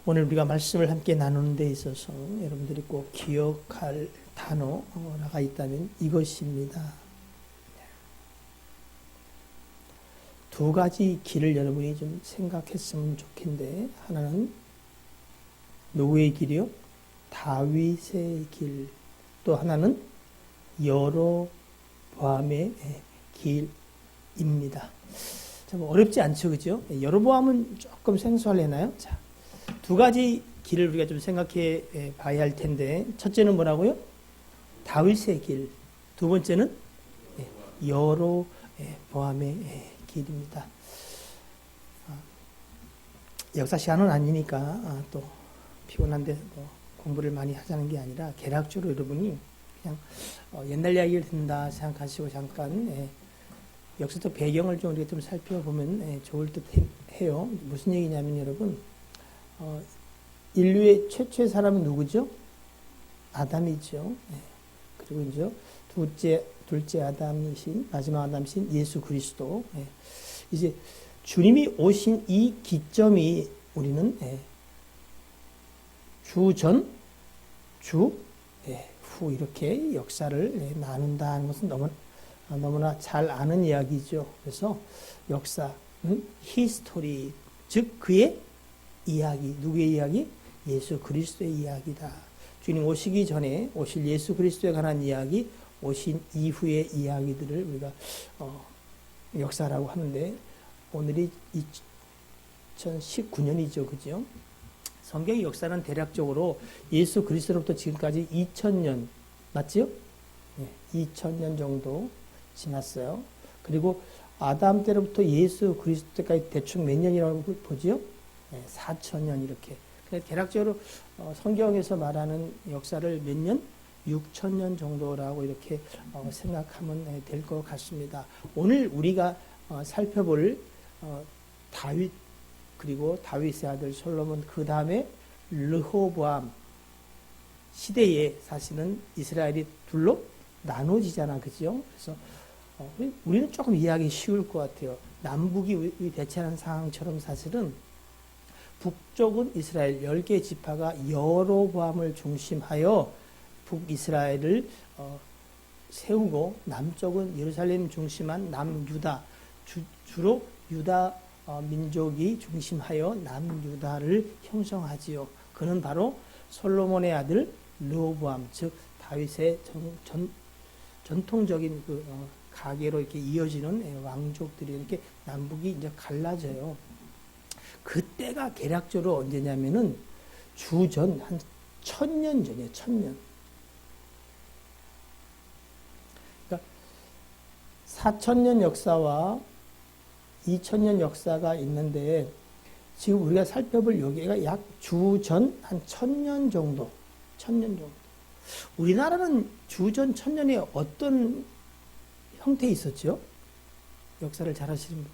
오늘 우리가 말씀을 함께 나누는 데 있어서 여러분들이 꼭 기억할 단어가 있다면 이것입니다. 두 가지 길을 여러분이 좀 생각했으면 좋겠는데, 하나는 누구의 길이요? 다윗의 길. 또 하나는 여로보암의 길입니다. 좀 어렵지 않죠, 그죠? 여로보암은 조금 생소하려나요? 자, 두 가지 길을 우리가 좀 생각해 봐야 할 텐데, 첫째는 뭐라고요? 다윗의 길. 두 번째는 여로보암의 길입니다. 역사 시간은 아니니까 또 피곤한데 공부를 많이 하자는 게 아니라 개략적으로 여러분이 그냥 옛날 이야기를 듣는다 생각하시고 잠깐 역사적 배경을 좀 우리가 좀 살펴보면 좋을 듯 해요. 무슨 얘기냐면 여러분, 인류의 최초의 사람은 누구죠? 아담이죠. 그리고 이제 둘째 아담이신, 마지막 아담이신 예수 그리스도. 이제 주님이 오신 이 기점이 우리는 주 전, 주 후 이렇게 역사를 나눈다는 것은 너무나 잘 아는 이야기죠. 그래서 역사는 히스토리, 즉 그의 이야기, 누구의 이야기? 예수 그리스도의 이야기다. 주님 오시기 전에 오실 예수 그리스도에 관한 이야기, 오신 이후의 이야기들을 우리가 역사라고 하는데, 오늘이 2019년이죠. 그죠? 성경의 역사는 대략적으로 예수 그리스도로부터 지금까지 2000년, 맞지요? 2000년 정도 지났어요. 그리고 아담 때로부터 예수 그리스도 때까지 대충 몇 년이라고 보지요? 4000년 이렇게. 대략적으로 성경에서 말하는 역사를 몇 년? 6000년 정도라고 이렇게 생각하면 될 것 같습니다. 오늘 우리가 살펴볼 다윗, 그리고 다윗의 아들 솔로몬, 그 다음에 르호보암 시대에 사실은 이스라엘이 둘로 나눠지잖아, 그죠? 그래서 우리는 조금 이해하기 쉬울 것 같아요. 남북이 대치하는 상황처럼 사실은 북쪽은 이스라엘 10개 지파가 여로보암을 중심하여 북이스라엘을 세우고, 남쪽은 예루살렘 중심한 남유다, 주로 유다 민족이 중심하여 남유다를 형성하지요. 그는 바로 솔로몬의 아들 르호보암, 즉 다윗의 전통적인 그 가계로 이렇게 이어지는 왕족들이 이렇게 남북이 이제 갈라져요. 그때가 개략적으로 언제냐면은 주전 한 1000년 전이에요. 1000년. 그러니까 4000년 역사와 2000년 역사가 있는데, 지금 우리가 살펴볼 여기가 약 주전 한 1000년 정도. 1000년 정도. 우리나라는 주전 1000년에 어떤 형태에 있었죠? 역사를 잘 아시는 분.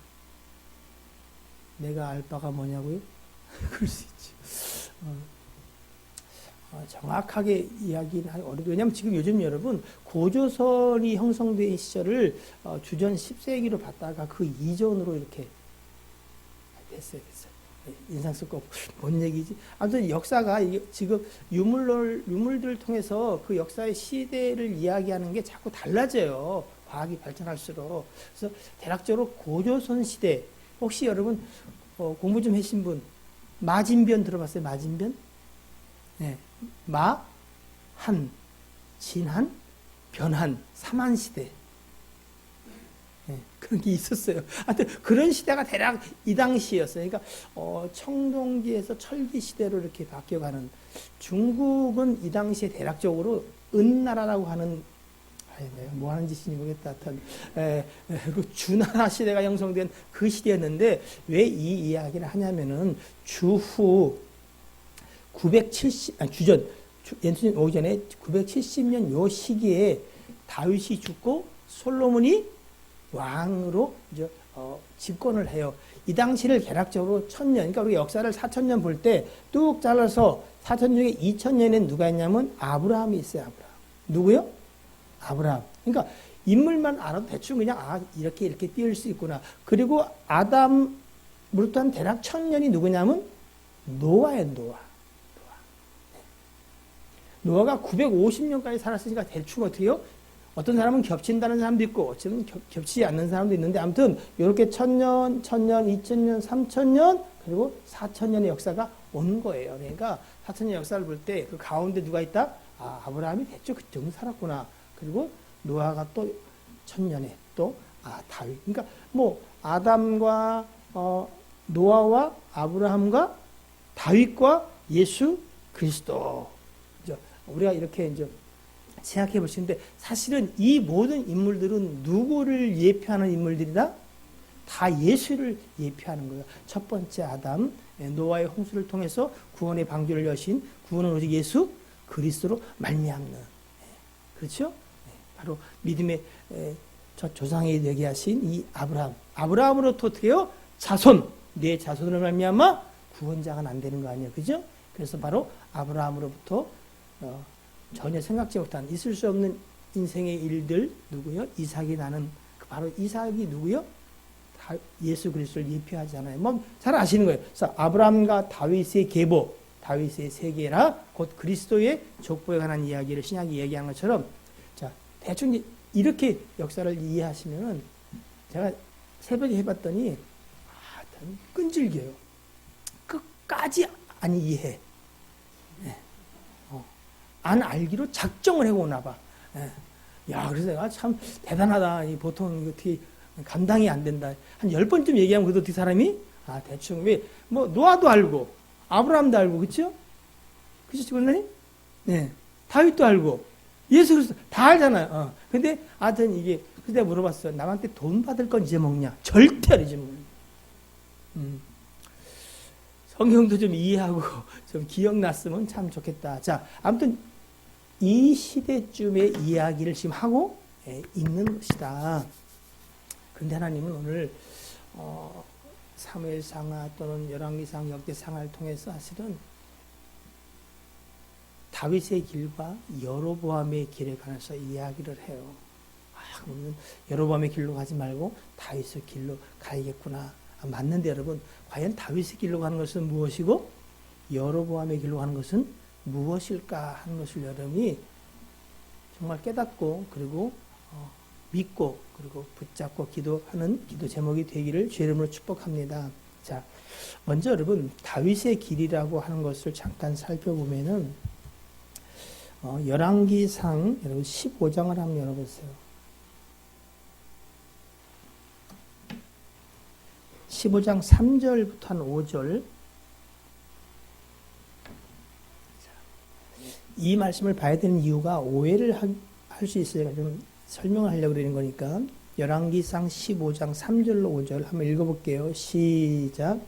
내가 알 바가 뭐냐고요? 그럴 수 있지. 정확하게 이야기는 하기 어렵고, 왜냐하면 지금 요즘 여러분 고조선이 형성된 시절을 주전 10세기로 봤다가 그 이전으로 이렇게 됐어요. 인상 쓸 거 없고 뭔 얘기지? 아무튼 역사가 지금 유물들을 통해서 그 역사의 시대를 이야기하는 게 자꾸 달라져요. 과학이 발전할수록. 그래서 대략적으로 고조선 시대, 혹시 여러분 공부 좀 하신 분 마진변 들어봤어요? 마진변? 네. 한, 진한, 변한, 삼한시대. 네, 그런 게 있었어요. 하여튼 그런 시대가 대략 이 당시였어요. 그러니까 청동기에서 철기시대로 이렇게 바뀌어가는, 중국은 이 당시에 대략적으로 은나라라고 하는, 내가 뭐 하는 짓인지 모르겠다. 그 주나라 시대가 형성된 그 시대였는데, 왜 이 이야기를 하냐면은 주후 970, 예수님 오기 전에 970년 요 시기에 다윗이 죽고 솔로몬이 왕으로 이제 집권을 해요. 이 당시를 개략적으로 1000년, 그러니까 우리 역사를 4000년 볼 때 뚝 잘라서 4000년 중에 2000년에는 누가 있냐면 아브라함이 있어요. 아브라함. 누구요? 아브라함. 그러니까 인물만 알아도 대충 그냥 이렇게 띄울 수 있구나. 그리고 아담으로부터 한 대략 1000년이 누구냐면 노아예요, 노아. 노아가 950년까지 살았으니까 대충 어떻게 해요? 어떤 사람은 겹친다는 사람도 있고 어쩌면 겹치지 않는 사람도 있는데 아무튼 이렇게 1000년, 2000년, 3000년 그리고 4000년의 역사가 온 거예요. 그러니까 4000년 역사를 볼 때 그 가운데 누가 있다? 아, 아브라함이 대충 그 정도 살았구나. 그리고 노아가 또 1000년에 또 다윗. 그러니까 뭐 아담과 노아와 아브라함과 다윗과 예수 그리스도. 우리가 이렇게 이제 생각해 볼 수 있는데 사실은 이 모든 인물들은 누구를 예표하는 인물들이다? 다 예수를 예표하는 거예요. 첫 번째 아담, 노아의 홍수를 통해서 구원의 방주를 여신 구원은 오직 예수 그리스도로 말미암는. 그렇죠? 바로 믿음의 저 조상이 되게 하신 이 아브라함. 아브라함으로부터 어떻게 해요? 자손. 내 자손으로 말미암아 구원자가 난다는 거 아니에요. 그죠? 그래서 바로 아브라함으로부터 전혀 생각지 못한 있을 수 없는 인생의 일들 누구요? 이삭이 나는 바로 이삭이 누구요? 예수 그리스도를 예표하잖아요. 뭐 잘 아시는 거예요. 그래서 아브라함과 다윗의 계보, 다윗의 세계라 곧 그리스도의 족보에 관한 이야기를 신약이 얘기한 것처럼 자 대충 이렇게 역사를 이해하시면은 제가 새벽에 해봤더니 끈질겨요. 끝까지 안 이해해. 안 알기로 작정을 해오나 봐. 야, 그래서 내가 참 대단하다. 보통 어떻게 감당이 안 된다. 한 10번쯤 얘기하면 그래도 어떻게 사람이? 대충 왜, 뭐, 노아도 알고, 아브라함도 알고, 그쵸? 그쵸, 지금 네. 다윗도 알고, 예수 그리스도 다 알잖아요. 근데, 하여튼 이게, 그래서 내가 물어봤어요. 남한테 돈 받을 건 잊어먹냐? 절대 안 잊어먹냐. 성경도 좀 이해하고, 좀 기억났으면 참 좋겠다. 자, 아무튼, 이 시대쯤의 이야기를 지금 하고 있는 것이다. 그런데 하나님은 오늘 사무엘상하 또는 열왕기상 역대상하를 통해서 사실은 다윗의 길과 여로보암의 길에 관해서 이야기를 해요. 그러면 여로보암의 길로 가지 말고 다윗의 길로 가야겠구나. 맞는데 여러분, 과연 다윗의 길로 가는 것은 무엇이고 여로보암의 길로 가는 것은 무엇일까 하는 것을 여러분이 정말 깨닫고 그리고 믿고 그리고 붙잡고 기도하는 기도 제목이 되기를 주의 이름으로 축복합니다. 자, 먼저 여러분 다윗의 길이라고 하는 것을 잠깐 살펴보면은 열왕기상 여러분 15장을 한번 열어보세요. 15장 3절부터 한 5절. 이 말씀을 봐야 되는 이유가 오해를 할 수 있어요. 좀 설명을 하려고 그러는 거니까. 열왕기상 15장 3절로 5절 한번 읽어볼게요. 시작.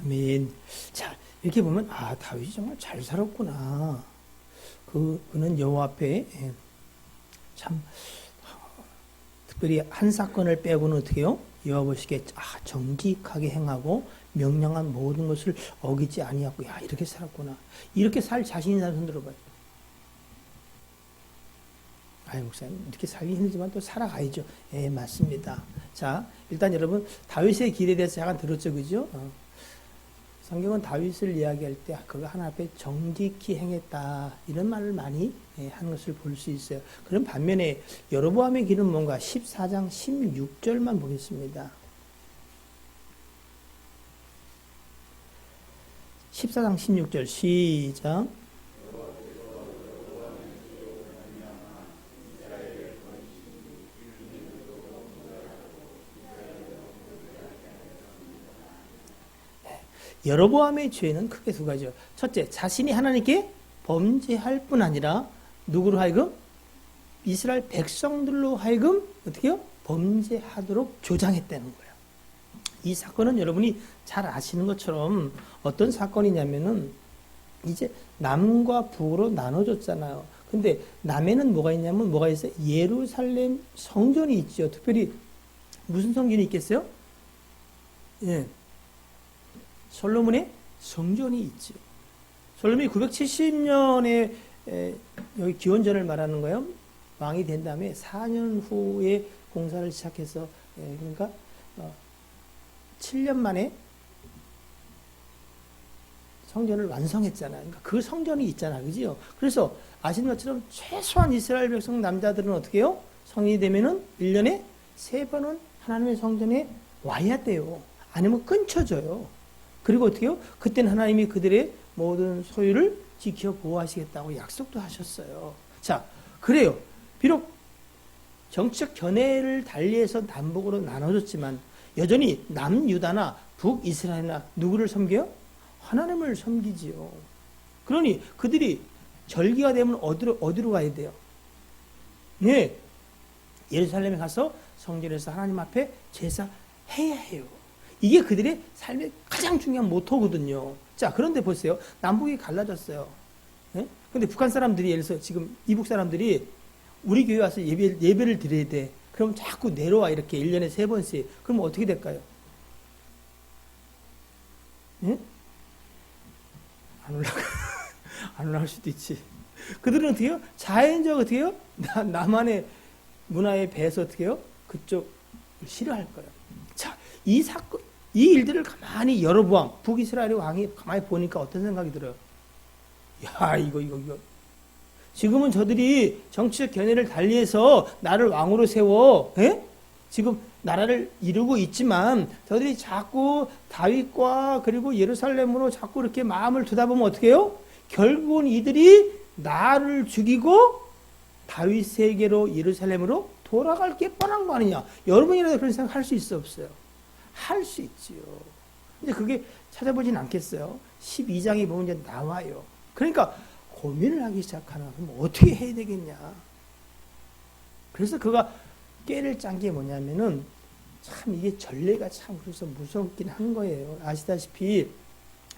아멘. 자, 이렇게 보면 다윗이 정말 잘 살았구나. 그는 여호와 앞에 참 특별히 한 사건을 빼고는 어떻게 해요? 여호와 보시기에 정직하게 행하고 명령한 모든 것을 어기지 아니하고 이렇게 살았구나. 이렇게 살 자신 있는 사람 손 들어봐요. 목사님 이렇게 살기 힘들지만 또 살아가야죠. 맞습니다. 자, 일단 여러분 다윗의 길에 대해서 잠깐 들었죠, 그죠? 성경은 다윗을 이야기할 때 그가 하나님 앞에 정직히 행했다 이런 말을 많이 하는 것을 볼 수 있어요. 그런 반면에 여로보암의 길은 뭔가 14장 16절만 보겠습니다. 14장 16절 시작. 여로보암의 죄는 크게 두 가지죠. 첫째, 자신이 하나님께 범죄할 뿐 아니라 누구로 하여금 이스라엘 백성들로 하여금 어떻게요? 범죄하도록 조장했다는 거예요. 이 사건은 여러분이 잘 아시는 것처럼 어떤 사건이냐면은 이제 남과 북으로 나눠졌잖아요. 근데 남에는 뭐가 있냐면 뭐가 있어요? 예루살렘 성전이 있죠. 특별히 무슨 성전이 있겠어요? 예. 솔로몬의 성전이 있죠. 솔로몬이 970년에 여기 기원전을 말하는 거예요. 왕이 된 다음에 4년 후에 공사를 시작해서 그러니까 7년 만에 성전을 완성했잖아요. 그러니까 그 성전이 있잖아요. 그죠? 그래서 아시는 것처럼 최소한 이스라엘 백성 남자들은 어떻게 해요? 성인이 되면은 1년에 3번은 하나님의 성전에 와야 돼요. 아니면 끊쳐져요. 그리고 어떻게 해요? 그때는 하나님이 그들의 모든 소유를 지켜 보호하시겠다고 약속도 하셨어요. 자, 그래요. 비록 정치적 견해를 달리해서 남북으로 나눠졌지만 여전히 남유다나 북이스라엘이나 누구를 섬겨요? 하나님을 섬기지요. 그러니 그들이 절기가 되면 어디로 가야 돼요? 네, 예루살렘에 가서 성전에서 하나님 앞에 제사해야 해요. 이게 그들의 삶의 가장 중요한 모토거든요. 자, 그런데 보세요. 남북이 갈라졌어요. 네? 근데 북한 사람들이 예를 들어서 지금 이북 사람들이 우리 교회 와서 예배를 드려야 돼. 그럼 자꾸 내려와 이렇게 1년에 3번씩. 그럼 어떻게 될까요? 네? 안 올라갈 수도 있지. 그들은 어떻게 해요? 자연적 어떻게 해요? 나만의 문화에 배서 어떻게 해요? 그쪽 싫어할 거예요. 자, 이 사건, 이 일들을 가만히 여로보암, 북이스라엘의 왕이 가만히 보니까 어떤 생각이 들어요? 야, 이거. 지금은 저들이 정치적 견해를 달리해서 나를 왕으로 세워, 에? 지금 나라를 이루고 있지만 저들이 자꾸 다윗과 그리고 예루살렘으로 자꾸 이렇게 마음을 두다 보면 어떻게 해요? 결국은 이들이 나를 죽이고 다윗에게로 예루살렘으로 돌아갈 게 뻔한 거 아니냐. 여러분이라도 그런 생각 할 수 있어 없어요? 할 수 있지요. 근데 그게 찾아보진 않겠어요. 12장에 보면 이제 나와요. 그러니까 고민을 하기 시작하나. 그럼 어떻게 해야 되겠냐. 그래서 그가 깨를 짠 게 뭐냐면은 참 이게 전례가 참 그래서 무섭긴 한 거예요. 아시다시피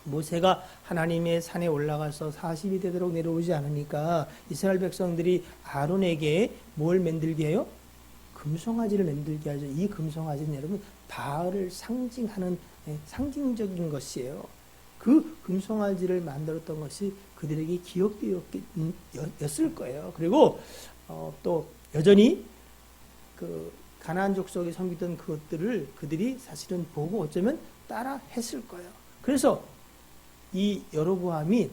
모세가 하나님의 산에 올라가서 40이 되도록 내려오지 않으니까 이스라엘 백성들이 아론에게 뭘 만들게 해요? 금송아지를 만들게 하죠. 이 금송아지는 여러분 바알을 상징하는 상징적인 것이에요. 그 금송아지를 만들었던 것이 그들에게 기억되었을 거예요. 그리고 또 여전히 그 가나안 족속이 섬기던 그것들을 그들이 사실은 보고 어쩌면 따라 했을 거예요. 그래서 이 여로보암이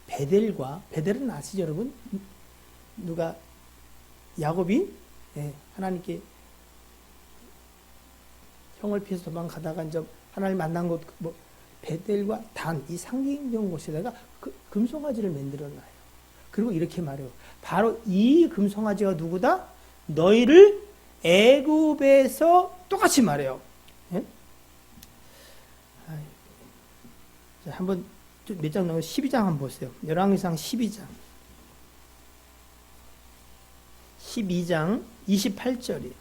베델은 아시죠, 여러분? 누가 야곱이 하나님께 형을 피해서 도망가다가 이제 하나님 만난 곳 베델과 단 이 상징적 곳에다가 그 금송아지를 만들어놔요. 그리고 이렇게 말해요. 바로 이 금송아지가 누구다? 너희를 애굽에서 똑같이 말해요. 예? 자, 한번 몇 장 넘어 12장 한번 보세요. 열왕기상 12장. 12장 28절이에요.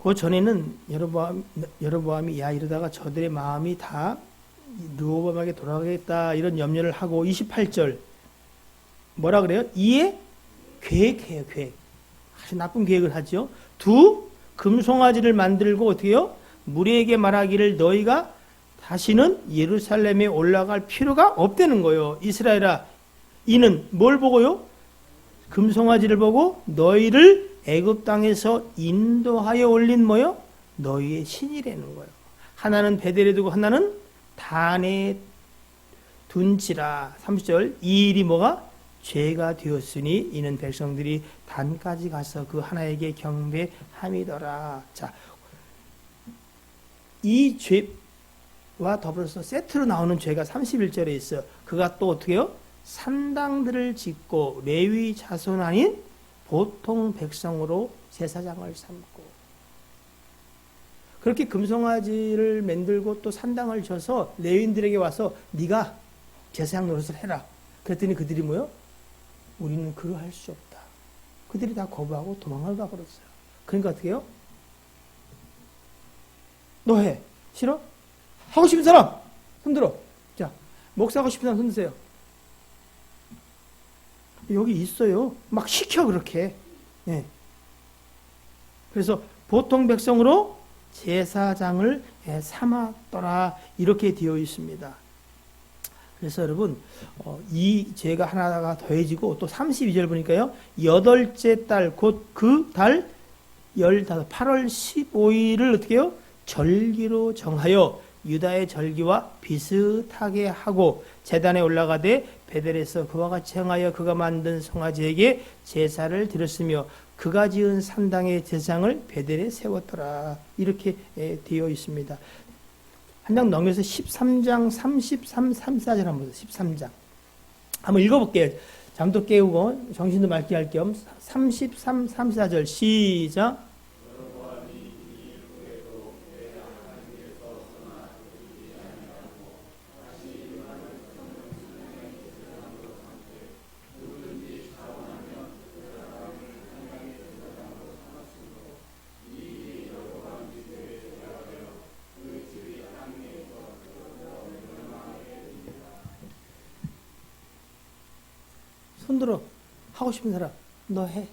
그 전에는 여로보암이 야 이러다가 저들의 마음이 다 르호보암에게 돌아가겠다 이런 염려를 하고 28절 뭐라 그래요? 이에 계획해요. 계획. 아주 나쁜 계획을 하죠. 금송아지를 만들고 어떻게 해요? 무리에게 말하기를 너희가 다시는 예루살렘에 올라갈 필요가 없다는 거예요. 이스라엘아 이는 뭘 보고요? 금송아지를 보고 너희를 애굽 땅에서 인도하여 올린 뭐요? 너희의 신이라는 거예요. 하나는 베델에 두고 하나는 단에 둔지라. 30절 이 일이 뭐가? 죄가 되었으니 이는 백성들이 단까지 가서 그 하나에게 경배함이더라. 자, 이 죄와 더불어서 세트로 나오는 죄가 31절에 있어요. 그가 또 어떻게 해요? 산당들을 짓고 레위 자손 아닌 보통 백성으로 제사장을 삼고 그렇게 금송아지를 만들고 또 산당을 져서 레위인들에게 와서 네가 제사장 노릇을 해라. 그랬더니 그들이 뭐요? 우리는 그러할 수 없다. 그들이 다 거부하고 도망을 가버렸어요. 그러니까 어떻게 해요? 너 해. 싫어? 하고 싶은 사람 손들어. 자, 목사하고 싶은 사람 손드세요. 여기 있어요. 막 시켜 그렇게. 네. 그래서 보통 백성으로 제사장을 삼았더라 이렇게 되어 있습니다. 그래서 여러분 이 죄가 하나가 더해지고 또 32절 보니까요. 여덟째 달 곧 그 달 15, 8월 15일을 어떻게 해요? 절기로 정하여 유다의 절기와 비슷하게 하고 제단에 올라가되 베델에서 그와 같이 행하여 그가 만든 송아지에게 제사를 드렸으며 그가 지은 산당의 제사장을 베델에 세웠더라. 이렇게 되어 있습니다. 한 장 넘겨서 13장 33, 34절 한번 보세요. 13장. 한번 읽어볼게요. 잠도 깨우고 정신도 맑게 할 겸 33, 34절 시작. 손들어. 하고 싶은 사람 너 해.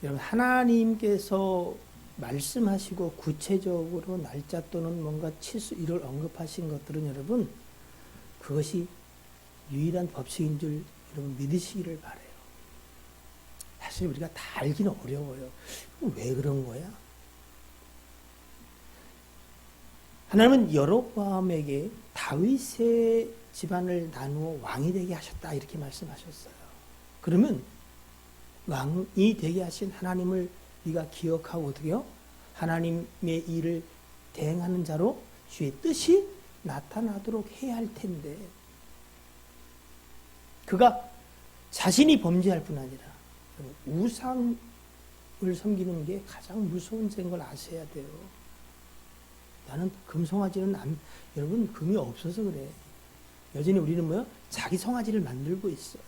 여러분 하나님께서 말씀하시고 구체적으로 날짜 또는 뭔가 치수 이를 언급하신 것들은 여러분 그것이 유일한 법칙인 줄 여러분 믿으시기를 바라요. 사실 우리가 다 알기는 어려워요. 왜 그런 거야? 하나님은 여로보암에게 다윗의 집안을 나누어 왕이 되게 하셨다 이렇게 말씀하셨어요. 그러면 왕이 되게 하신 하나님을 네가 기억하고 어떻게요? 하나님의 일을 대행하는 자로 주의 뜻이 나타나도록 해야 할 텐데 그가 자신이 범죄할 뿐 아니라 우상을 섬기는 게 가장 무서운 죄인 걸 아셔야 돼요. 나는 금송아지는 여러분 금이 없어서 그래. 여전히 우리는 뭐요? 자기 송아지를 만들고 있어요.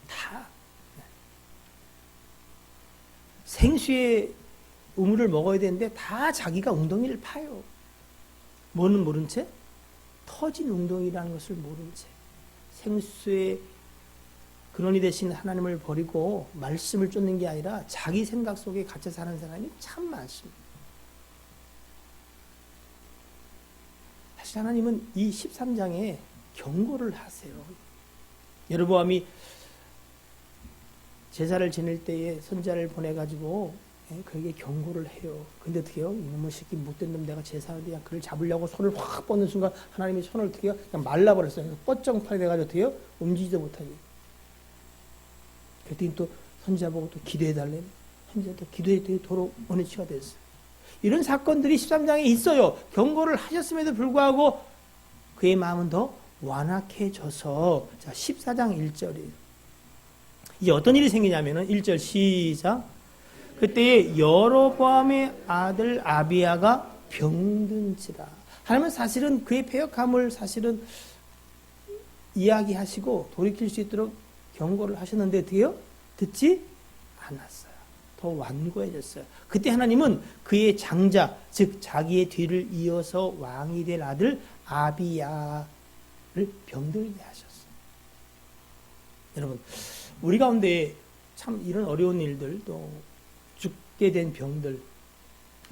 다 생수의 우물을 먹어야 되는데 다 자기가 웅덩이를 파요. 뭐는 모른 채? 터진 웅덩이라는 것을 모른 채. 생수의 근원이 되신 하나님을 버리고 말씀을 쫓는 게 아니라 자기 생각 속에 갇혀 사는 사람이 참 많습니다. 사실 하나님은 이 13장에 경고를 하세요. 여로보암이 제사를 지낼 때에 선지자를 보내가지고 그에게 경고를 해요. 근데 어떻게 해요? 이놈의 새끼 못된 놈 내가 제사하는데 그를 잡으려고 손을 확 뻗는 순간 하나님이 손을 어떻게 해요? 그냥 말라버렸어요. 뻗정팔이 돼가지고 어떻게 해요? 움직이지도 못하게. 그랬더니 또 선지자 보고 또 기도해달래. 선지자 또 기도했더니 도로 원위치가 됐어요. 이런 사건들이 13장에 있어요. 경고를 하셨음에도 불구하고 그의 마음은 더 완악해져서 자 14장 1절이에요. 이제 어떤 일이 생기냐면은 1절 시작. 그때에 여로보암의 아들 아비야가 병든지라. 하나님은 사실은 그의 패역함을 사실은 이야기하시고 돌이킬 수 있도록 경고를 하셨는데 어떻게요? 듣지 않았어요. 더 완고해졌어요. 그때 하나님은 그의 장자, 즉 자기의 뒤를 이어서 왕이 될 아들 아비야를 병들게 하셨어요. 여러분, 우리 가운데 참 이런 어려운 일들, 또 죽게 된 병들,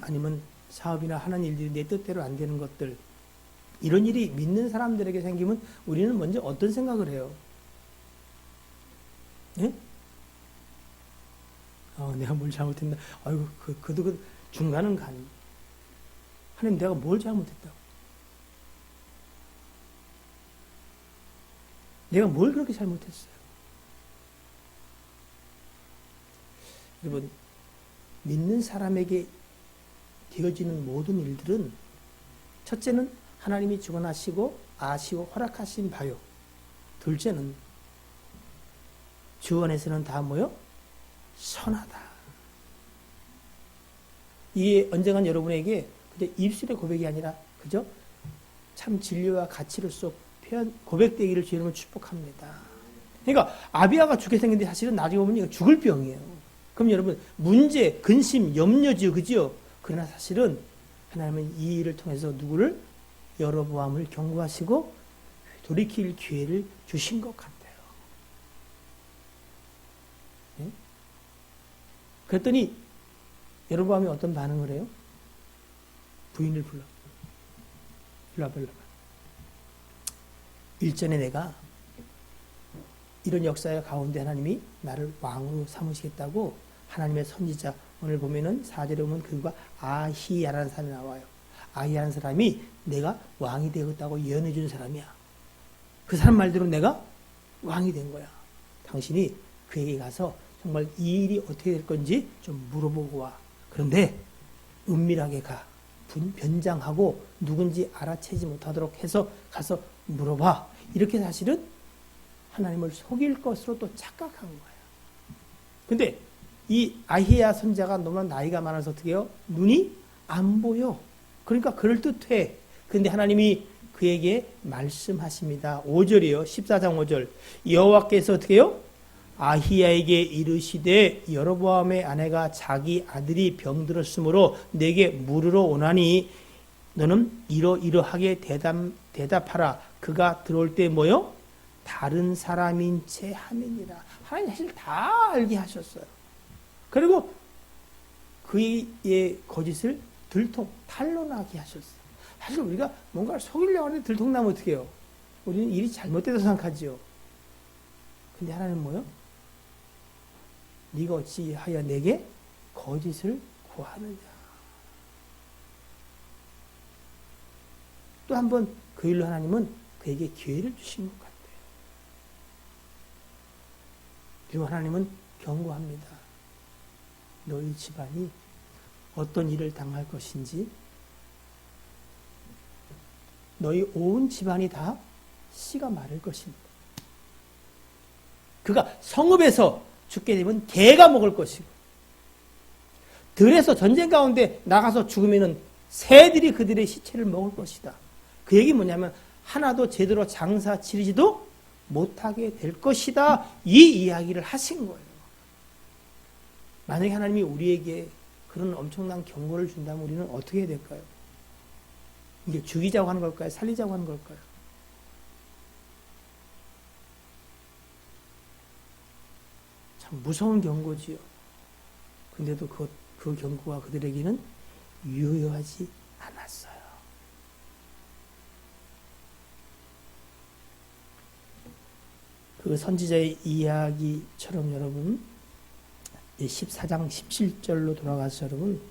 아니면 사업이나 하는 일들이 내 뜻대로 안 되는 것들, 이런 일이 믿는 사람들에게 생기면 우리는 먼저 어떤 생각을 해요? 예? 내가 뭘 잘못했나? 아이고, 그 중간은 가니. 하나님, 내가 뭘 잘못했다고? 내가 뭘 그렇게 잘못했어요? 여러분, 믿는 사람에게 되어지는 모든 일들은 첫째는 하나님이 주관하시고 아시고 허락하신 바요. 둘째는 주 안에서는 다 뭐요? 선하다. 이게 언젠간 여러분에게 그저 입술의 고백이 아니라 그저 참 진리와 가치로서 표현 고백되기를 주님을 축복합니다. 그러니까 아비야가 죽게 생겼는데 사실은 나중에 보면 이거 죽을 병이에요. 그럼 여러분 문제, 근심, 염려지요, 그지요? 그러나 사실은 하나님은 이 일을 통해서 누구를 여로보암을 경고하시고 돌이킬 기회를 주신 것 같아요. 네? 그랬더니 여로보암이 어떤 반응을 해요? 부인을 불러봐. 일전에 내가 이런 역사의 가운데 하나님이 나를 왕으로 삼으시겠다고 하나님의 선지자, 오늘 보면은 4절에 보면 그가 아히야라는 사람이 나와요. 아히야라는 사람이 내가 왕이 되겠다고 예언해 준 사람이야. 그 사람 말대로 내가 왕이 된 거야. 당신이 그에게 가서 정말 이 일이 어떻게 될 건지 좀 물어보고 와. 그런데 은밀하게 가. 변장하고 누군지 알아채지 못하도록 해서 가서 물어봐. 이렇게 사실은 하나님을 속일 것으로 또 착각한 거예요. 근데 이 아히야 선자가 너무나 나이가 많아서 어떻게 해요? 눈이 안 보여. 그러니까 그럴듯해. 근데 하나님이 그에게 말씀하십니다. 5절이요. 14장 5절. 여호와께서 어떻게 해요? 아히야에게 이르시되 여로보암의 아내가 자기 아들이 병들었으므로 내게 물으러 오나니 너는 이러이러하게 대답하라. 그가 들어올 때 뭐요? 다른 사람인 채 하면이라. 하나님 사실 다 알게 하셨어요. 그리고 그의 거짓을 탄로나게 하셨어요. 사실 우리가 뭔가를 속이려고 하는데 들통나면 어떻게 해요? 우리는 일이 잘못되다고 생각하지요. 근데 하나님은 뭐요? 네가 어찌하여 내게 거짓을 구하느냐. 또 한 번 그 일로 하나님은 그에게 기회를 주신 것 같아요. 그리고 하나님은 경고합니다. 너희 집안이 어떤 일을 당할 것인지, 너희 온 집안이 다 씨가 마를 것입니다. 그가 성읍에서 죽게 되면 개가 먹을 것이고, 들에서 전쟁 가운데 나가서 죽으면 새들이 그들의 시체를 먹을 것이다. 그 얘기 뭐냐면 하나도 제대로 장사 치르지도 못하게 될 것이다. 이 이야기를 하신 거예요. 만약에 하나님이 우리에게 그런 엄청난 경고를 준다면 우리는 어떻게 해야 될까요? 이게 죽이자고 하는 걸까요? 살리자고 하는 걸까요? 참 무서운 경고지요. 근데도 그 경고가 그들에게는 유효하지 않았어요. 그 선지자의 이야기처럼 여러분 14장 17절로 돌아가서 여러분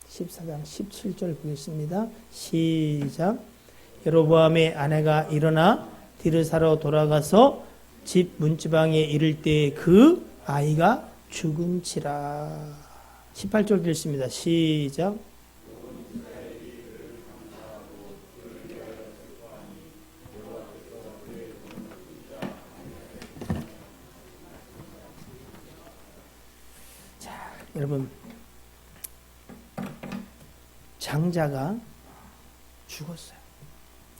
14장 17절 보겠습니다. 시작. 여로보암의 아내가 일어나 디르사로 돌아가서 집 문지방에 이를 때 그 아이가 죽은치라. 18절 읽습니다. 시작. 자, 여러분 장자가 죽었어요.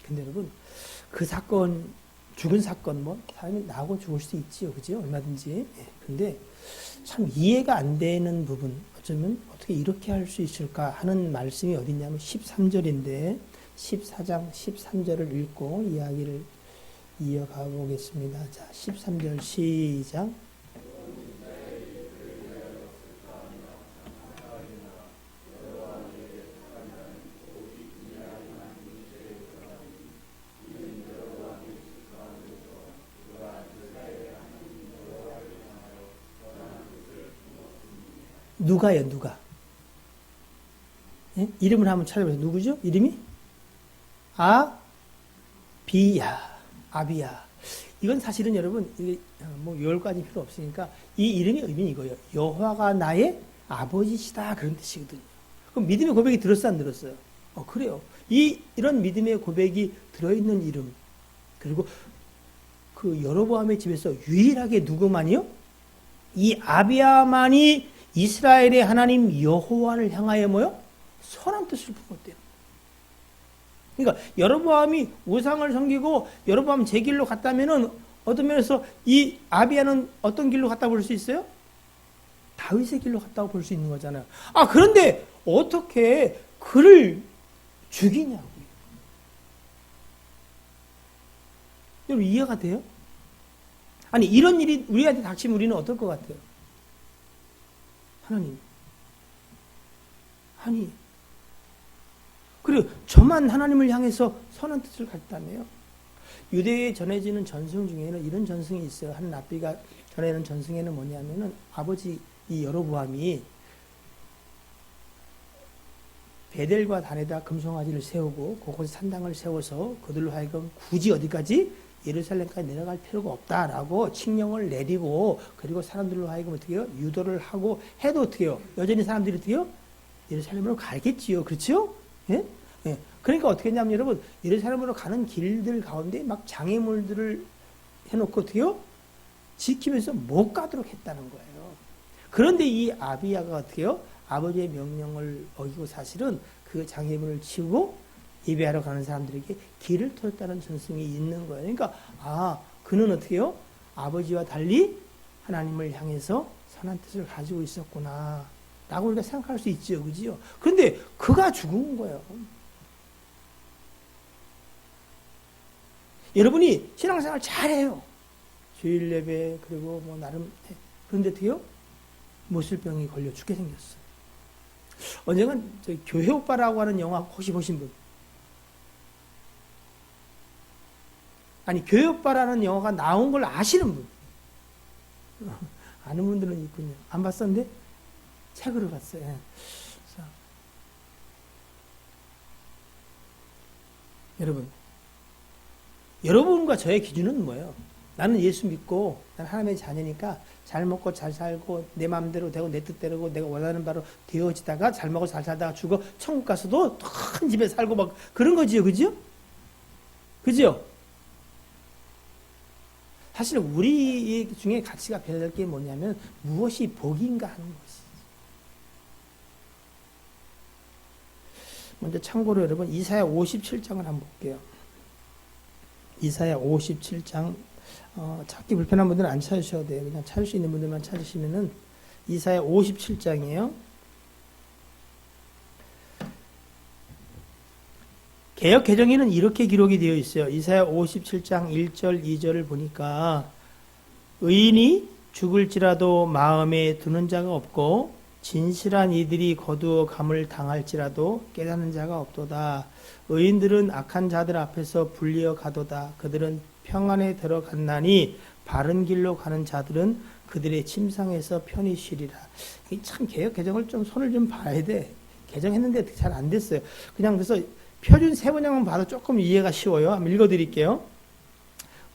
근데 여러분 그 사건, 죽은 사건 뭐 사람이 나고 죽을 수 있지요, 그죠? 얼마든지. 근데 참 이해가 안 되는 부분, 어쩌면 어떻게 이렇게 할 수 있을까 하는 말씀이 어디냐면 13절인데 14장 13절을 읽고 이야기를 이어가 보겠습니다. 자, 13절 시작. 누가요, 누가? 예? 이름을 한번 찾아보세요. 누구죠? 이름이? 아비야. 이건 사실은 여러분, 이게 뭐 10가지 필요 없으니까 이 이름의 의미는 이거예요. 여호와가 나의 아버지시다. 그런 뜻이거든요. 그럼 믿음의 고백이 들었어요, 안 들었어요? 그래요. 이런 믿음의 고백이 들어있는 이름. 그리고 그 여로보암의 집에서 유일하게 누구만이요? 이 아비야만이 이스라엘의 하나님 여호와를 향하여 뭐요? 선한 뜻을 품었대요. 그러니까 여로보암이 우상을 섬기고 여로보암 제 길로 갔다면은 어떤 면에서 이 아비야는 어떤 길로 갔다 볼 수 있어요? 다윗의 길로 갔다고 볼 수 있는 거잖아요. 아, 그런데 어떻게 그를 죽이냐고요. 여러분 이해가 돼요? 아니 이런 일이 우리한테 닥치면 우리는 어떨 것 같아요? 하나님, 아니 그리고 저만 하나님을 향해서 선한 뜻을 갖다며요. 유대에 전해지는 전승 중에는 이런 전승이 있어요. 한 랍비가 전해는 전승에는 뭐냐면은 아버지 이 여로보암이 베델과 단에다 금송아지를 세우고 그곳에 산당을 세워서 그들로 하여금 굳이 어디까지 예루살렘까지 내려갈 필요가 없다라고 칙령을 내리고 그리고 사람들로 하여금 어떻게 해요? 유도를 하고 해도 어떻게 해요? 여전히 사람들이 어떻게 해요? 예루살렘으로 가겠지요. 그렇죠? 예? 예. 그러니까 어떻게 했냐면 여러분 예루살렘으로 가는 길들 가운데 막 장애물들을 해놓고 어떻게 해요? 지키면서 못 가도록 했다는 거예요. 그런데 이 아비야가 어떻게 해요? 아버지의 명령을 어기고 사실은 그 장애물을 치우고 예배하러 가는 사람들에게 길을 털었다는 전승이 있는 거예요. 그러니까 그는 어떻게 해요? 아버지와 달리 하나님을 향해서 선한 뜻을 가지고 있었구나 라고 우리가 생각할 수 있죠. 그지요? 그런데 그가 죽은 거예요. 여러분이 신앙생활 잘해요. 주일 예배 그리고 뭐 나름 해. 그런데 어떻게 해요? 모슬병이 걸려 죽게 생겼어. 언젠간 교회 오빠라고 하는 영화 혹시 보신 분? 아니 교회 오빠라는 영화가 나온 걸 아시는 분? 아는 분들은 있군요. 안 봤었는데 책으로 봤어요. 자, 여러분과 저의 기준은 뭐예요? 나는 예수 믿고 나는 하나님의 자녀니까 잘 먹고 잘 살고 내 마음대로 되고 내 뜻대로 내가 원하는 바로 되어지다가 잘 먹고 잘 살다가 죽어 천국 가서도 큰 집에 살고 막 그런 거지요. 그죠? 그죠? 사실 우리 중에 가치가 변할 게 뭐냐면 무엇이 복인가 하는 것이. 먼저 참고로 여러분 이사야 57장을 한번 볼게요. 이사야 57장 찾기 불편한 분들은 안 찾으셔도 돼요. 그냥 찾을 수 있는 분들만 찾으시면은 이사야 57장이에요. 개역 개정에는 이렇게 기록이 되어 있어요. 이사야 57장 1절 2절을 보니까 의인이 죽을지라도 마음에 두는 자가 없고 진실한 이들이 거두어 감을 당할지라도 깨닫는 자가 없도다. 의인들은 악한 자들 앞에서 불리어 가도다. 그들은 평안에 들어갔나니 바른 길로 가는 자들은 그들의 침상에서 편히 쉬리라. 참 개역 개정을 좀 손을 좀 봐야 돼. 개정했는데 잘 안 됐어요. 그냥 그래서 표준 세번역만 봐도 조금 이해가 쉬워요. 한번 읽어드릴게요.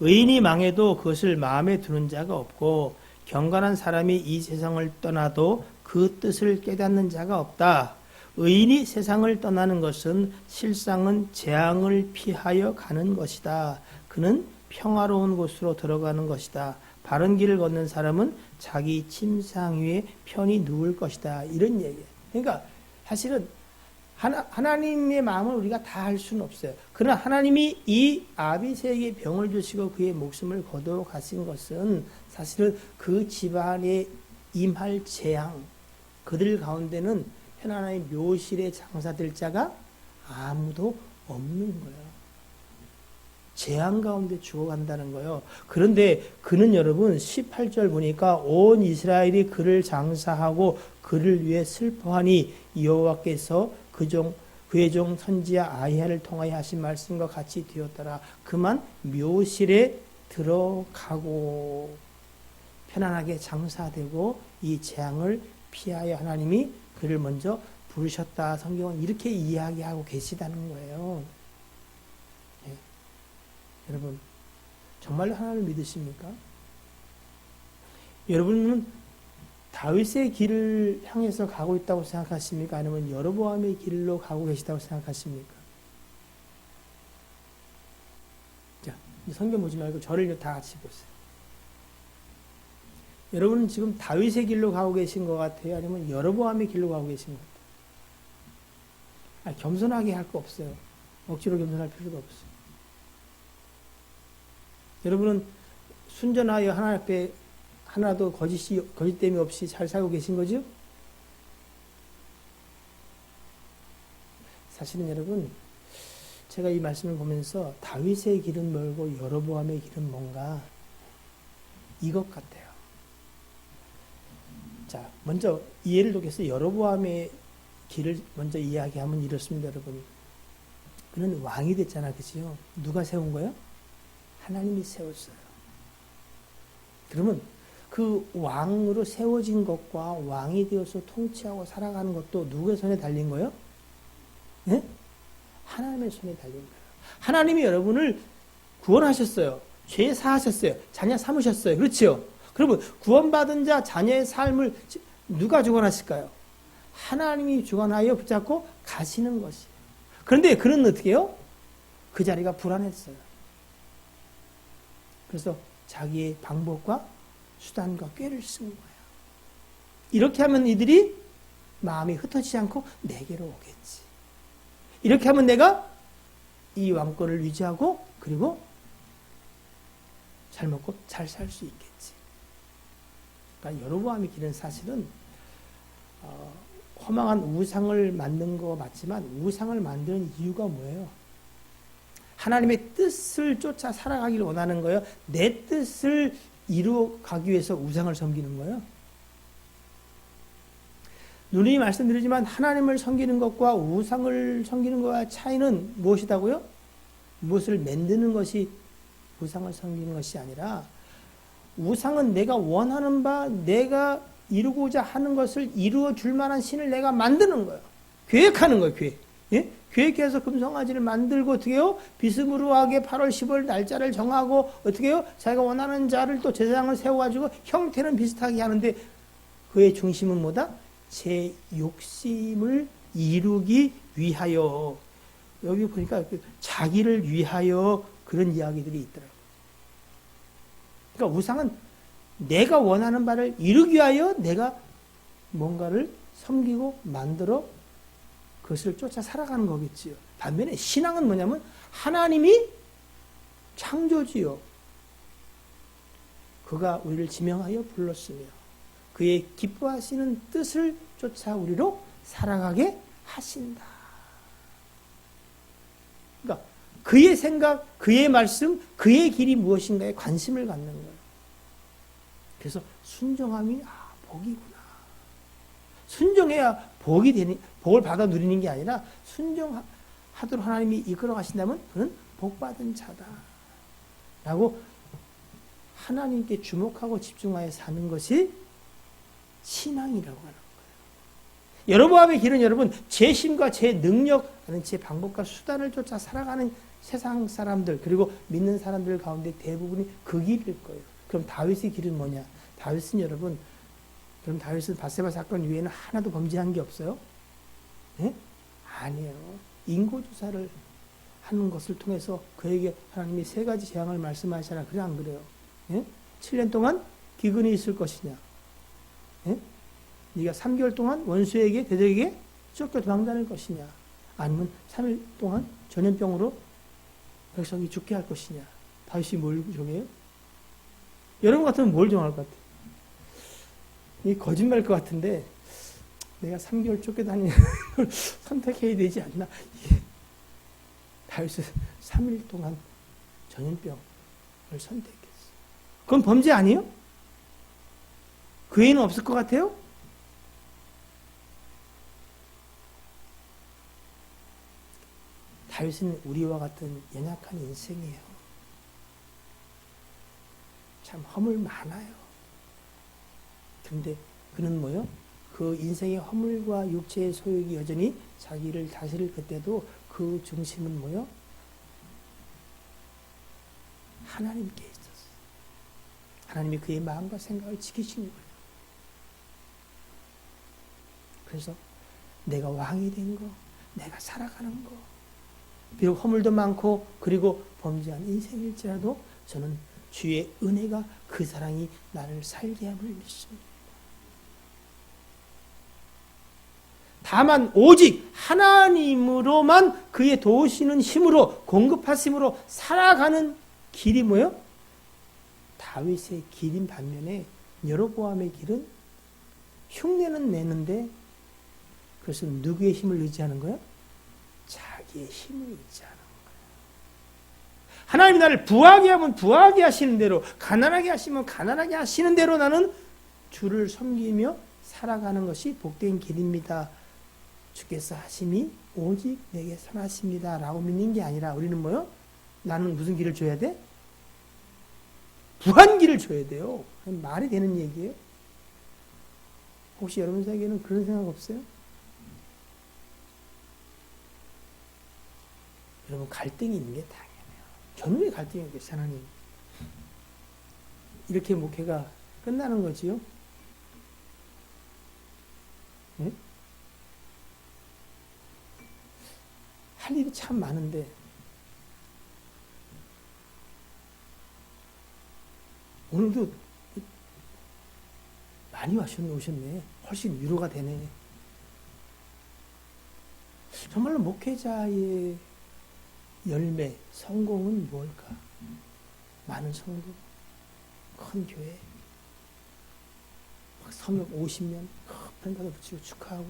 의인이 망해도 그것을 마음에 두는 자가 없고 경건한 사람이 이 세상을 떠나도 그 뜻을 깨닫는 자가 없다. 의인이 세상을 떠나는 것은 실상은 재앙을 피하여 가는 것이다. 그는 평화로운 곳으로 들어가는 것이다. 바른 길을 걷는 사람은 자기 침상 위에 편히 누울 것이다. 이런 얘기예요. 그러니까 사실은 하나님의 마음을 우리가 다 알 수는 없어요. 그러나 하나님이 이 아비새에게 병을 주시고 그의 목숨을 거두어 가신 것은 사실은 그 집안에 임할 재앙, 그들 가운데는 편안하게 묘실에 장사될 자가 아무도 없는 거예요. 재앙 가운데 죽어간다는 거예요. 그런데 그는 여러분 18절 보니까 온 이스라엘이 그를 장사하고 그를 위해 슬퍼하니 여호와께서 그의 종 선지자 아히야를 통하여 하신 말씀과 같이 되었더라. 그만 묘실에 들어가고 편안하게 장사되고 이 재앙을 피하여 하나님이 그를 먼저 부르셨다. 성경은 이렇게 이야기하고 계시다는 거예요. 네. 여러분 정말로 하나님을 믿으십니까? 여러분은 다윗의 길을 향해서 가고 있다고 생각하십니까? 아니면 여로보암의 길로 가고 계시다고 생각하십니까? 자, 성경 보지 말고 저를 다 같이 보세요. 여러분은 지금 다윗의 길로 가고 계신 것 같아요? 아니면 여로보암의 길로 가고 계신 것 같아요? 겸손하게 할 거 없어요. 억지로 겸손할 필요도 없어요. 여러분은 순전하여 하나님 앞에 하나도 거짓됨이 없이 잘 살고 계신 거죠? 사실은 여러분, 제가 이 말씀을 보면서 다윗의 길은 멀고 여로보암의 길은 뭔가 이것 같아요. 자, 먼저 이해를 돕겠어요. 여로보암의 길을 먼저 이야기하면 이렇습니다, 여러분. 그는 왕이 됐잖아, 그죠? 누가 세운 거예요? 하나님이 세웠어요. 그러면 그 왕으로 세워진 것과 왕이 되어서 통치하고 살아가는 것도 누구의 손에 달린 거예요? 네? 하나님의 손에 달린 거예요. 하나님이 여러분을 구원하셨어요. 죄 사하셨어요. 자녀 삼으셨어요. 그렇죠? 그러면 구원받은 자 자녀의 삶을 누가 주관하실까요? 하나님이 주관하여 붙잡고 가시는 것이에요. 그런데 그는 어떻게 해요? 그 자리가 불안했어요. 그래서 자기의 방법과 수단과 꾀를 쓴 거예요. 이렇게 하면 이들이 마음이 흩어지지 않고 내게로 오겠지. 이렇게 하면 내가 이 왕권을 유지하고 그리고 잘 먹고 잘 살 수 있겠지. 그러니까 여로보암의 길은 사실은 허망한 우상을 만든 거 맞지만 우상을 만드는 이유가 뭐예요? 하나님의 뜻을 쫓아 살아가기를 원하는 거예요. 내 뜻을 이루어가기 위해서 우상을 섬기는 거예요. 누누이 말씀드리지만 하나님을 섬기는 것과 우상을 섬기는 것과 차이는 무엇이다고요? 무엇을 만드는 것이 우상을 섬기는 것이 아니라 우상은 내가 원하는 바 내가 이루고자 하는 것을 이루어 줄 만한 신을 내가 만드는 거예요. 계획하는 거예요. 계획. 예? 계획해서 금송아지를 만들고 어떻게 해요? 비스무리하게 8월 10월 날짜를 정하고 어떻게 해요? 자기가 원하는 자를 또 제사장을 세워가지고 형태는 비슷하게 하는데 그의 중심은 뭐다? 제 욕심을 이루기 위하여. 여기 보니까 자기를 위하여 그런 이야기들이 있더라고요. 그러니까 우상은 내가 원하는 바를 이루기 위하여 내가 뭔가를 섬기고 만들어 그것을 쫓아 살아가는 거겠지요. 반면에 신앙은 뭐냐면 하나님이 창조주요. 그가 우리를 지명하여 불렀으며 그의 기뻐하시는 뜻을 쫓아 우리로 살아가게 하신다. 그러니까 그의 생각, 그의 말씀, 그의 길이 무엇인가에 관심을 갖는 거예요. 그래서 순종함이 복이구나. 순종해야 복을 받아 누리는 게 아니라 순종하도록 하나님이 이끌어 가신다면 그는 복받은 자다. 라고 하나님께 주목하고 집중하여 사는 것이 신앙이라고 하는 거예요. 여로보암의 길은 여러분 제 힘과 제 능력, 제 방법과 수단을 쫓아 살아가는 세상 사람들 그리고 믿는 사람들 가운데 대부분이 그 길일 거예요. 그럼 다윗의 길은 뭐냐? 다윗은 여러분 그럼 다윗은 밧세바 사건 이외에는 하나도 범죄한 게 없어요? 네? 아니에요. 인고조사를 하는 것을 통해서 그에게 하나님이 3가지 재앙을 말씀하시잖아. 그래 안 그래요? 네? 7년 동안 기근이 있을 것이냐? 네? 네가 3개월 동안 원수에게 대적에게 쫓겨 도망다닐 것이냐? 아니면 3일 동안 전염병으로 백성이 죽게 할 것이냐? 다윗이 뭘 정해요? 여러분 같으면 뭘 정할 것 같아요? 이 거짓말일 것 같은데 내가 3개월 쫓겨다니는 걸 선택해야 되지 않나? 다윗은 3일 동안 전염병을 선택했어. 그건 범죄 아니에요? 그 애는 없을 것 같아요? 다윗은 우리와 같은 연약한 인생이에요. 참 허물 많아요. 그런데 그는 뭐요? 그 인생의 허물과 육체의 소욕이 여전히 자기를 다스릴 그때도 그 중심은 뭐요? 하나님께 있었어요. 하나님이 그의 마음과 생각을 지키신 거예요. 그래서 내가 왕이 된 거, 내가 살아가는 거, 비록 허물도 많고 그리고 범죄한 인생일지라도 저는 주의 은혜가 그 사랑이 나를 살게 함을 믿습니다. 다만 오직 하나님으로만 그의 도우시는 힘으로 공급하심으로 살아가는 길이 뭐예요? 다윗의 길인 반면에 여로보암의 길은 흉내는 내는데 그것은 누구의 힘을 의지하는 거예요? 자기의 힘을 의지하는 거예요. 하나님이 나를 부하게 하면 부하게 하시는 대로, 가난하게 하시면 가난하게 하시는 대로 나는 주를 섬기며 살아가는 것이 복된 길입니다. 주께서 하심이 오직 내게 선하십니다 라고 믿는 게 아니라 우리는 뭐요? 나는 무슨 길을 줘야 돼? 부한 길을 줘야 돼요. 말이 되는 얘기예요? 혹시 여러분 생각에는 그런 생각 없어요? 여러분 갈등이 있는 게 당연해요. 저는 왜 갈등이 있겠어요? 하나님 이렇게 목회가 끝나는 거지요? 네? 할 일이 참 많은데 오늘도 많이 오셨네. 훨씬 위로가 되네. 정말로 목회자의 열매, 성공은 뭘까? 많은 성도, 큰 교회, 막 성역 50년, 큰 받아 붙이고 축하하고.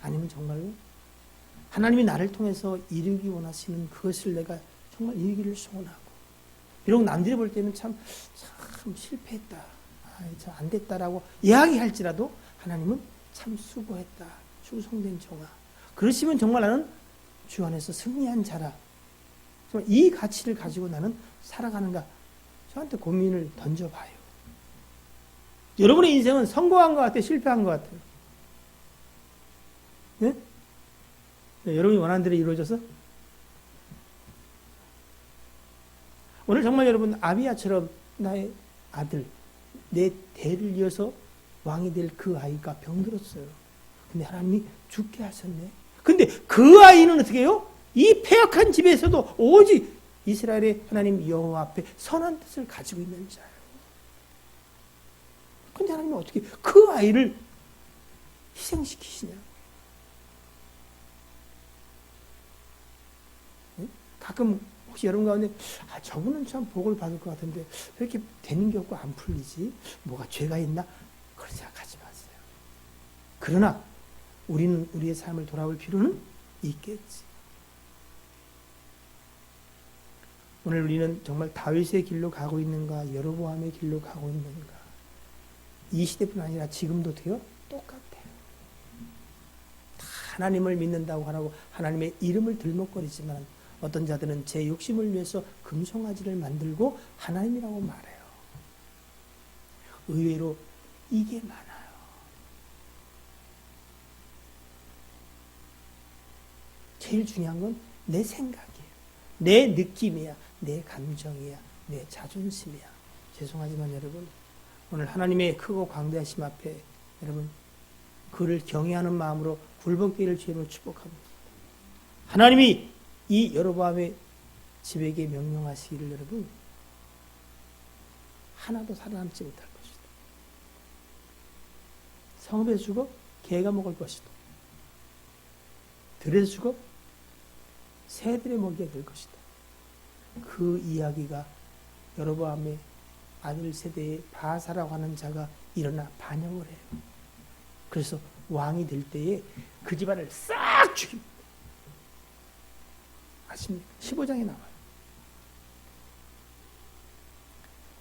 아니면 정말로 하나님이 나를 통해서 이루기 원하시는 그것을 내가 정말 이루기를 소원하고, 비록 남들이 볼 때는 참 실패했다, 참 안 됐다라고 이야기할지라도 하나님은 참 수고했다, 충성된 종아. 그러시면 정말 나는 주 안에서 승리한 자라. 정말 이 가치를 가지고 나는 살아가는가? 저한테 고민을 던져봐요. 여러분의 인생은 성공한 것 같아요? 실패한 것 같아요? 네? 네, 여러분이 원하는 대로 이루어져서? 오늘 정말 여러분 아비야처럼 나의 아들, 내 대를 이어서 왕이 될 그 아이가 병들었어요. 근데 하나님이 죽게 하셨네. 근데 그 아이는 어떻게 해요? 이 패역한 집에서도 오직 이스라엘의 하나님 여호와 앞에 선한 뜻을 가지고 있는 자예요. 근데 하나님은 어떻게 그 아이를 희생시키시냐? 네? 가끔 혹시 여러분 가운데 저분은 참 복을 받을 것 같은데 왜 이렇게 되는 게 없고 안 풀리지? 뭐가 죄가 있나? 그런 생각하지 마세요. 그러나 우리는 우리의 삶을 돌아볼 필요는 있겠지. 오늘 우리는 정말 다윗의 길로 가고 있는가, 여로보암의 길로 가고 있는가? 이 시대뿐 아니라 지금도 돼요? 똑같아요. 다 하나님을 믿는다고 하라고 하나님의 이름을 들먹거리지만 어떤 자들은 제 욕심을 위해서 금송아지를 만들고 하나님이라고 말해요. 의외로 이게 많아요. 제일 중요한 건 내 생각이에요. 내 느낌이야. 내 감정이야. 내 자존심이야. 죄송하지만 여러분, 오늘 하나님의 크고 광대하심 앞에 여러분 그를 경외하는 마음으로 굴복되기를 주님으로 축복합니다. 하나님이 이 여로보암의 집에게 명령하시기를 여러분 하나도 살아남지 못할 것이다. 성읍에 죽어 개가 먹을 것이다. 들에 죽어 새들의 먹이가 될 것이다. 그 이야기가 여로보암의 아들 세대의 바사라고 하는 자가 일어나 반영을 해요. 그래서 왕이 될 때에 그 집안을 싹 죽입니다. 아십니까? 15장에 나와요.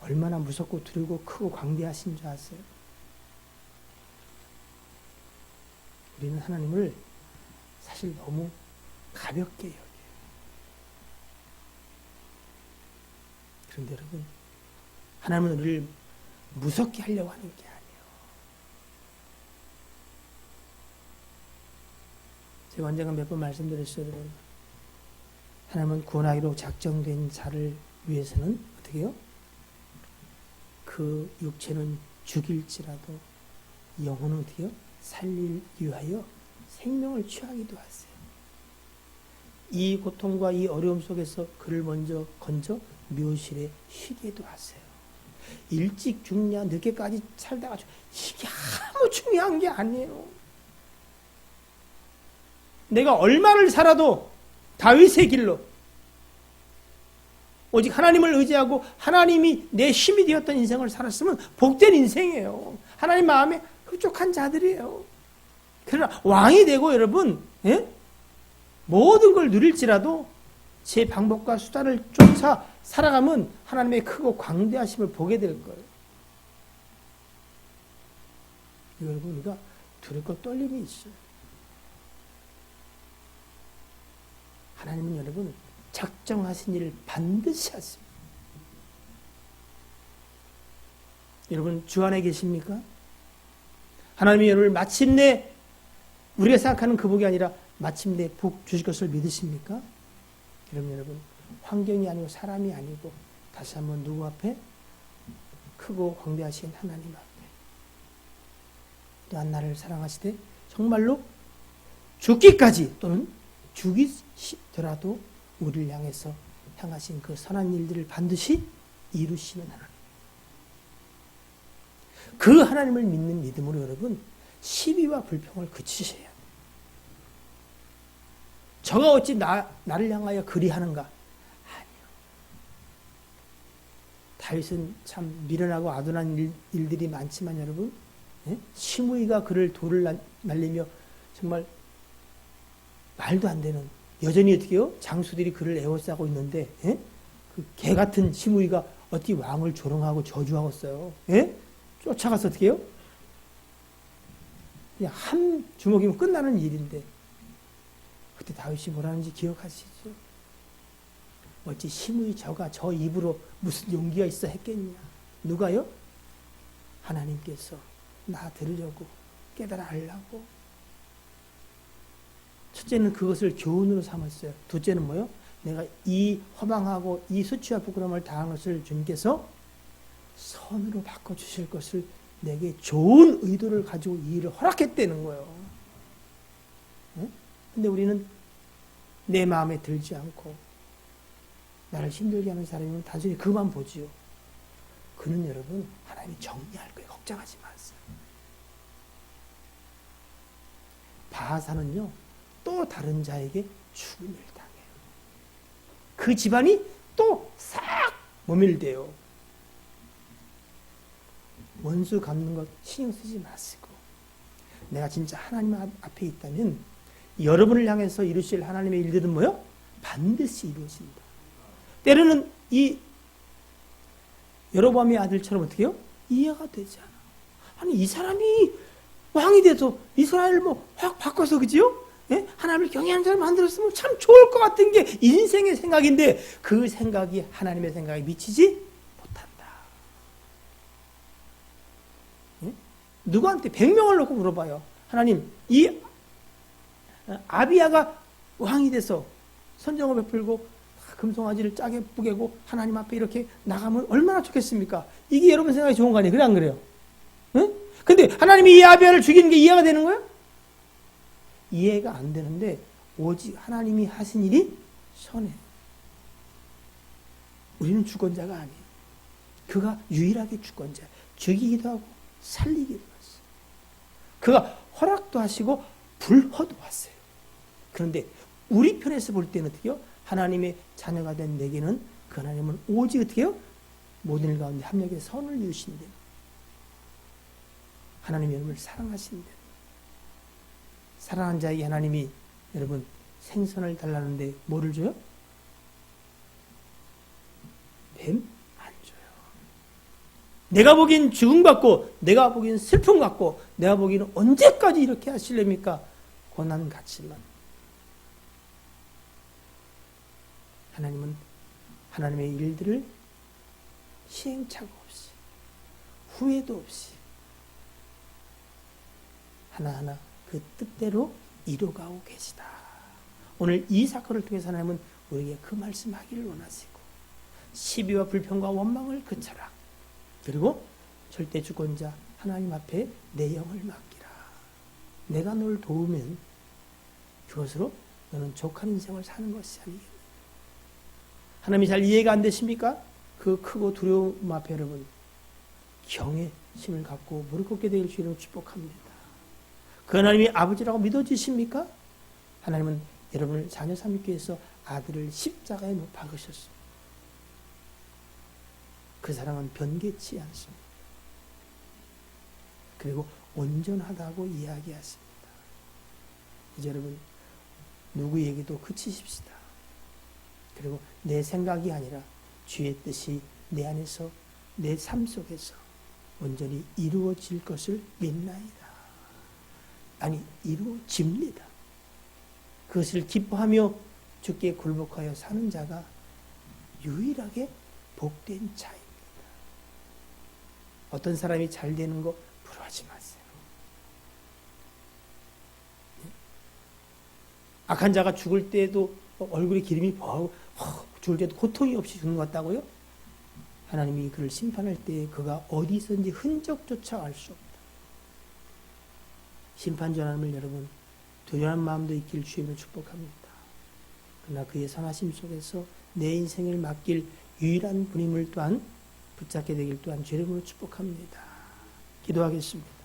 얼마나 무섭고 두렵고 크고 광대하신 줄 아세요? 우리는 하나님을 사실 너무 가볍게 여겨요. 그런데 여러분, 하나님은 우리를 무섭게 하려고 하는 게 아니에요. 제가 언젠가 몇 번 말씀드렸어요, 여러분. 하나님은 구원하기로 작정된 자를 위해서는 어떻게 해요? 그 육체는 죽일지라도 영혼은 어떻게 해요? 살릴 위하여 생명을 취하기도 하세요. 이 고통과 이 어려움 속에서 그를 먼저 건져 묘실에 쉬게도 하세요. 일찍 죽냐 늦게까지 살다가 이게 아무 중요한 게 아니에요. 내가 얼마를 살아도 다윗의 길로 오직 하나님을 의지하고 하나님이 내 힘이 되었던 인생을 살았으면 복된 인생이에요. 하나님 마음에 흡족한 자들이에요. 그러나 왕이 되고 여러분, 예? 모든 걸 누릴지라도 제 방법과 수단을 쫓아 살아가면 하나님의 크고 광대하심을 보게 될 거예요. 여러분, 우리가 두렵고 떨림이 있어요. 하나님은 여러분 작정하신 일을 반드시 하십니다. 여러분 주 안에 계십니까? 하나님이 여러분을 마침내 우리가 생각하는 그 복이 아니라 마침내 복 주실 것을 믿으십니까? 그럼 여러분 환경이 아니고 사람이 아니고 다시 한번 누구 앞에? 크고 광대하신 하나님 앞에 또한 나를 사랑하시되 정말로 죽기까지 또는 죽이시더라도 우리를 향해서 향하신 그 선한 일들을 반드시 이루시는 하나님. 그 하나님을 믿는 믿음으로 여러분 시비와 불평을 그치셔야 돼요. 저가 어찌 나를 향하여 그리하는가? 아니요. 다윗은 참 미련하고 아둔한 일들이 많지만 여러분, 예? 시므이가 그를 돌을 날리며 정말 말도 안 되는, 여전히 어떻게 해요? 장수들이 그를 에워싸고 있는데, 예? 그 개 같은 시므이가 어떻게 왕을 조롱하고 저주하고 있어요? 예? 쫓아가서 어떻게 해요? 그냥 한 주먹이면 끝나는 일인데, 그때 다윗이 뭐라는지 기억하시죠? 어찌 시므이 저가 저 입으로 무슨 용기가 있어 했겠냐? 누가요? 하나님께서 나 들으려고 깨달아 하려고. 첫째는 그것을 교훈으로 삼았어요. 둘째는 뭐요? 내가 이 허망하고 이 수치와 부끄러움을 당한 것을 주님께서 선으로 바꿔주실 것을 내게 좋은 의도를 가지고 이 일을 허락했다는 거예요. 응? 근데 우리는 내 마음에 들지 않고 나를 힘들게 하는 사람이면 단순히 그만 보지요. 그는 여러분 하나님이 정리할 거예요. 걱정하지 마세요. 바하사는요 또 다른 자에게 죽임을 당해요. 그 집안이 또 싹 모멸돼요. 원수 갚는 것 신경 쓰지 마시고 내가 진짜 하나님 앞에 있다면 여러분을 향해서 이루실 하나님의 일들은 뭐요? 반드시 이루어진다. 때로는 이 여로보암의 아들처럼 어떻게 해요? 이해가 되지 않아. 아니 이 사람이 왕이 돼서 이스라엘을 뭐 확 바꿔서 그지요? 예? 하나님을 경외하는 자를 만들었으면 참 좋을 것 같은 게 인생의 생각인데 그 생각이 하나님의 생각에 미치지 못한다. 예? 누구한테 100명을 놓고 물어봐요. 하나님 이 아비야가 왕이 돼서 선정을 베풀고 금송아지를 짜게 뿌개고 하나님 앞에 이렇게 나가면 얼마나 좋겠습니까? 이게 여러분 생각이 좋은 거 아니에요? 그래 안 그래요? 응? 근데 하나님이 이 아비야를 죽이는 게 이해가 되는 거예요? 이해가 안 되는데 오직 하나님이 하신 일이 선해요. 우리는 주권자가 아니에요. 그가 유일하게 주권자예요. 죽이기도 하고 살리기도 했어요. 그가 허락도 하시고 불허도 하세요. 그런데 우리 편에서 볼 때는 어떻게요? 하나님의 자녀가 된 내게는 그 하나님은 오직 어떻게 해요? 모든 일 가운데 합력의 선을 이루신대요. 하나님이 여러분을 사랑하신대요. 사랑하는 자에게 하나님이 여러분 생선을 달라는데 뭐를 줘요? 뱀? 안 줘요. 내가 보기엔 죽음 같고 내가 보기엔 슬픔 같고 내가 보기에는 언제까지 이렇게 하실랍니까? 고난 같지만 하나님은 하나님의 일들을 시행착오 없이 후회도 없이 하나하나 그 뜻대로 이루어가고 계시다. 오늘 이 사건을 통해서 하나님은 우리에게 그 말씀하기를 원하시고 시비와 불평과 원망을 그쳐라. 그리고 절대 주권자 하나님 앞에 내 영을 맡기라. 내가 널 도우면 그것으로 너는 족한 인생을 사는 것이 아니겠니? 하나님이 잘 이해가 안 되십니까? 그 크고 두려움 앞에 여러분 힘을 갖고 무릎 꿇게 되길 주님을 축복합니다. 그 하나님이 아버지라고 믿어지십니까? 하나님은 여러분을 자녀 삼기 위해서 아들을 십자가에 못 박으셨습니다. 그 사랑은 변개치 않습니다. 그리고 온전하다고 이야기하십니다. 이제 여러분 누구에게도 그치십시다. 그리고 내 생각이 아니라 주의 뜻이 내 안에서 내 삶 속에서 온전히 이루어질 것을 믿나이다. 아니 이루어집니다. 그것을 기뻐하며 주께 굴복하여 사는 자가 유일하게 복된 자입니다. 어떤 사람이 잘 되는 거 부러워하지 마세요. 악한 자가 죽을 때도 얼굴에 기름이 버하고 죽을 때도 고통이 없이 죽는 것 같다고요? 하나님이 그를 심판할 때 그가 어디선지 흔적조차 알 수 없다. 심판 전함을 여러분 두려운 마음도 있길 주님을 축복합니다. 그러나 그의 선하심 속에서 내 인생을 맡길 유일한 분임을 또한 붙잡게 되길 또한 주님으로 축복합니다. 기도하겠습니다.